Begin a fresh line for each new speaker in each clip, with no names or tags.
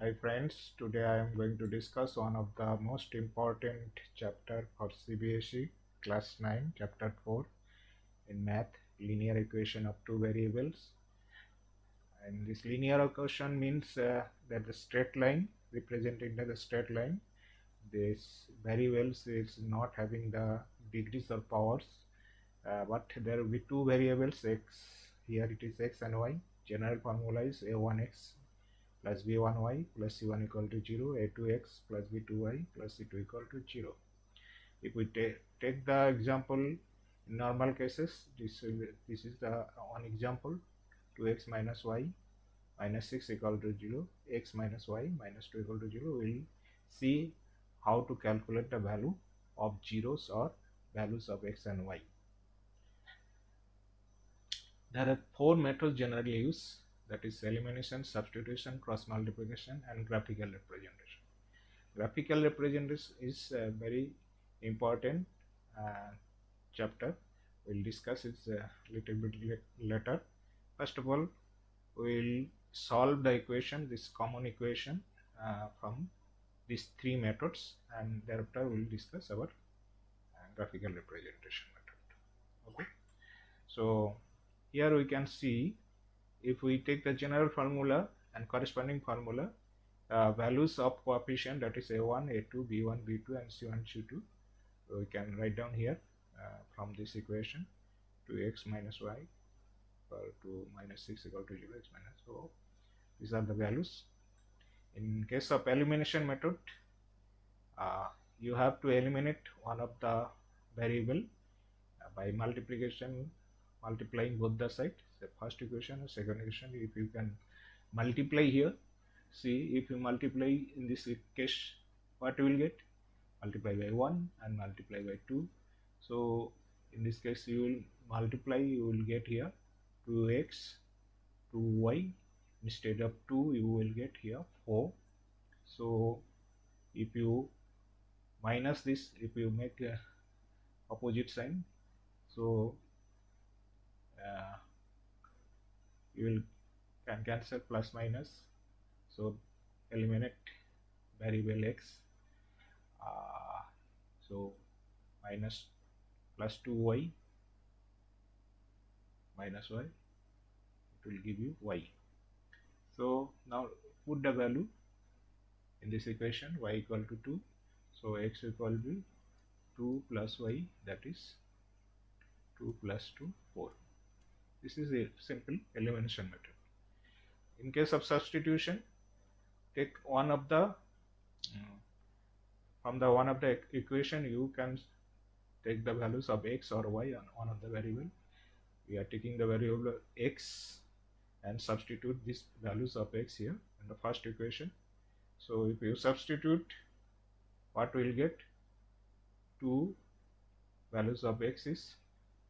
Hi friends, today I am going to discuss one of the most important chapter for CBSE class 9 chapter 4 in math, linear equation of two variables. And this linear equation means that the straight line represented by the straight line, this variables is not having the degrees or powers, but there will be two variables x, here it is x and y. General formula is a1x plus b1y plus c1 equal to 0, a2x plus b2y plus c2 equal to 0. If we take the example in normal cases, this is the one example, 2x minus y minus 6 equal to 0, x minus y minus 2 equal to 0. We will see how to calculate the value of zeros or values of x and y. There are four methods generally used, that is elimination, substitution, cross multiplication and graphical representation. Graphical representation is a very important chapter. We'll discuss it a little bit later. First of all, we'll solve the equation, this common equation from these three methods, and thereafter we'll discuss our graphical representation method. Okay, so here we can see, if we take the general formula and corresponding formula, values of coefficient, that is a1, a2, b1, b2 and c1, c2, we can write down here from this equation, 2x minus y equal to minus 6 equal to 0, x minus. So these are the values. In case of elimination method, you have to eliminate one of the variable by multiplication, multiplying both the sides. The first equation and second equation, if you can multiply here, see, if you multiply in this case, what you will get? Multiply by 1 and multiply by 2. So in this case you will multiply, you will get here 2x 2y, instead of 2 you will get here 4. So if you minus this, if you make a opposite sign, so you will can cancel plus minus, so eliminate variable x, so minus plus 2y minus y, it will give you y. So now put the value in this equation, y equal to 2, so x equal to 2 plus y, that is 2 plus 2, 4. This is a simple elimination method. In case of substitution, take one of the from the one of the equation, you can take the values of x or y on one of the variable. We are taking the variable x and substitute these values of x here in the first equation. So if you substitute, what we will get? 2 values of x is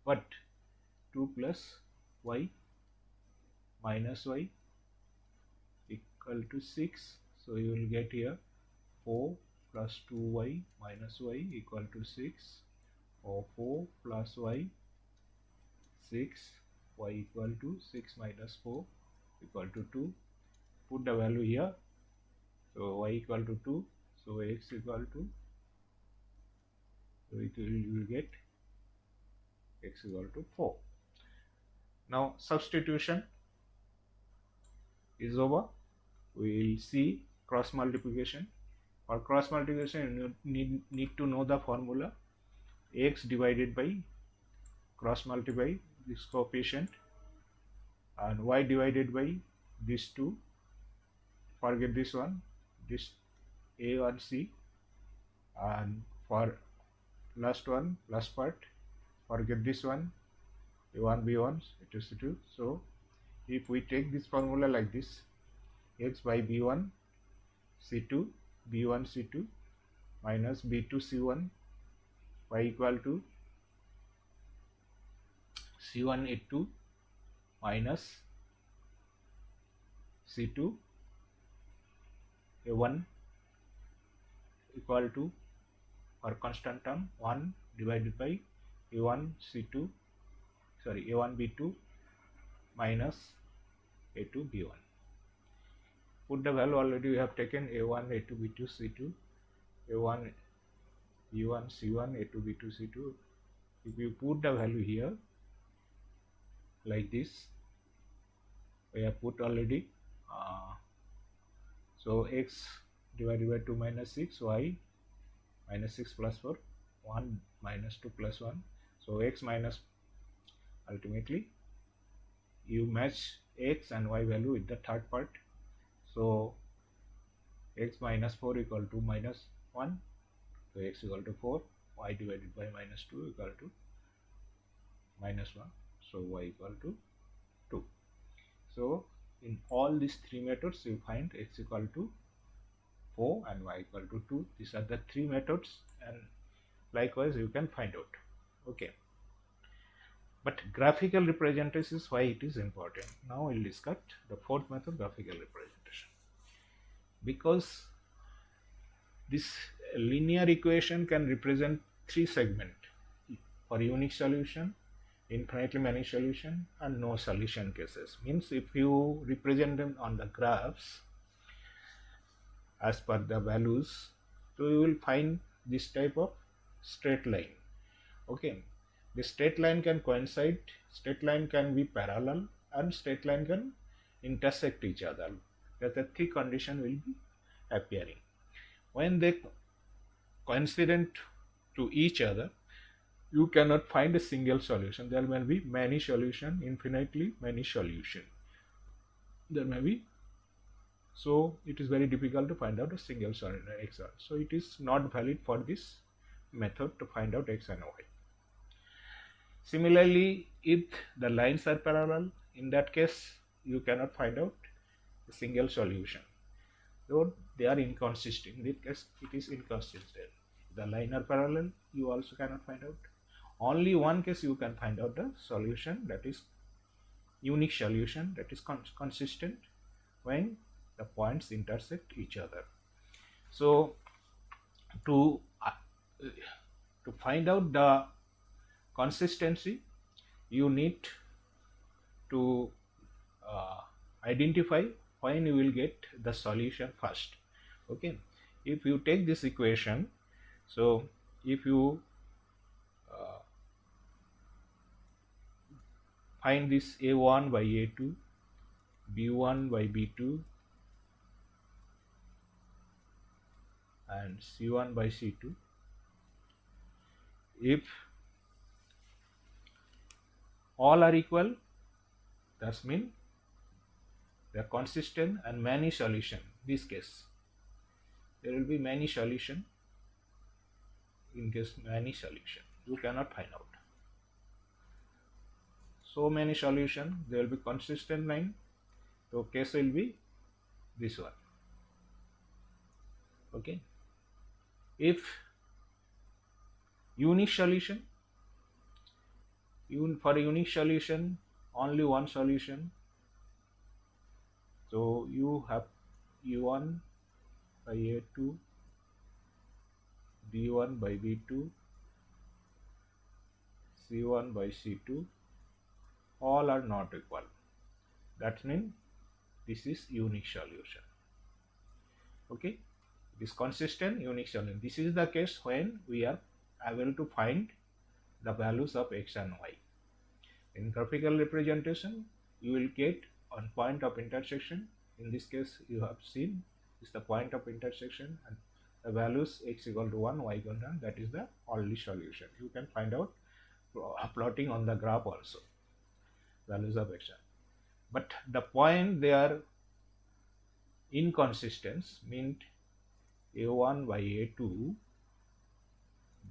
what? 2 plus y minus y equal to 6. So you will get here 4 plus 2y minus y equal to 6, or 4 plus y 6, y equal to 6 minus 4 equal to 2. Put the value here, so y equal to 2, so x equal to, so you will get x equal to 4. Now substitution is over. We will see cross multiplication. For cross multiplication, you need to know the formula, x divided by cross multiply this coefficient, and y divided by these two. Forget this one, this a and c, and for last one, last part, forget this one, a1 b1, it is 2. So if we take this formula like this, x by b1 c2 b1 c2 minus b2 c1, y equal to c1 a2 minus c2 a1 equal to, for constant term, 1 divided by a1 c2, sorry, a1 b2 minus a2 b1. put the value. Already we have taken a1, a2, b2, c2, a1, b1, c1, a2, b2, c2. If you put the value here like this, we have put already. So x divided by 2 minus 6, y minus 6 plus 4, 1 minus 2 plus 1. So x minus, ultimately you match x and y value with the third part. So x minus 4 equal to minus 1. So x equal to 4, y divided by minus 2 equal to minus 1. So y equal to 2. So in all these three methods, you find x equal to 4 and y equal to 2. These are the three methods, and likewise you can find out. Okay. But graphical representation is why it is important. Now we'll discuss the fourth method, graphical representation. Because this linear equation can represent three segments for unique solution, infinitely many solution, and no solution cases. Means if you represent them on the graphs as per the values, so you will find this type of straight line. Okay, the straight line can coincide, straight line can be parallel, and straight line can intersect each other. That the three condition will be appearing. When they coincident to each other, you cannot find a single solution. There may be many solution, infinitely many solution. There may be, so it is very difficult to find out a single solution x. So it is not valid for this method to find out x and y. Similarly, if the lines are parallel, in that case you cannot find out a single solution. Though they are inconsistent, in this case it is inconsistent. The line are parallel, you also cannot find out. Only one case you can find out the solution, that is unique solution, that is consistent, when the points intersect each other. So to find out the consistency, you need to identify when you will get the solution first. Okay, if you take this equation, so if you find this a1 by a2, b1 by b2, and c1 by c2, if all are equal, that means they are consistent and many solution. This case there will be many solution. In case many solution, you cannot find out. So many solution, there will be consistent line. So case will be this one. Okay. If unique solution, for a unique solution, only one solution. So you have e1 by a2, b1 by b2, c1 by c2, all are not equal. That means this is unique solution. Okay, it is consistent unique solution. This is the case when we are able to find the values of x and y. In graphical representation, you will get on point of intersection. In this case, you have seen is the point of intersection, and the values x equal to 1, y equal to 1, that is the only solution. You can find out plotting on the graph also values of x. But the point they are inconsistent, means a1 by a2,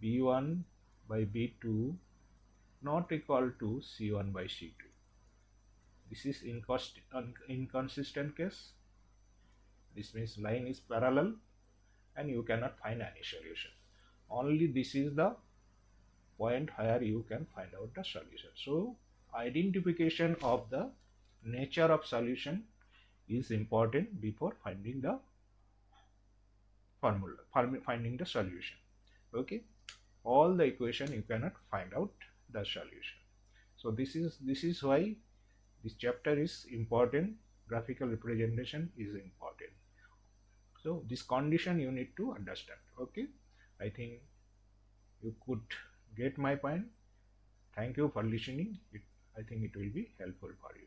b1 by b2 not equal to c1 by c2. This is inconsistent case. This means line is parallel and you cannot find any solution. Only this is the point where you can find out the solution. So identification of the nature of solution is important before finding the formula, finding the solution. Okay, all the equation you cannot find out the solution. So this is why this chapter is important graphical representation is important. So this condition you need to understand. Okay, I think you could get my point. Thank you for listening. I think it will be helpful for you.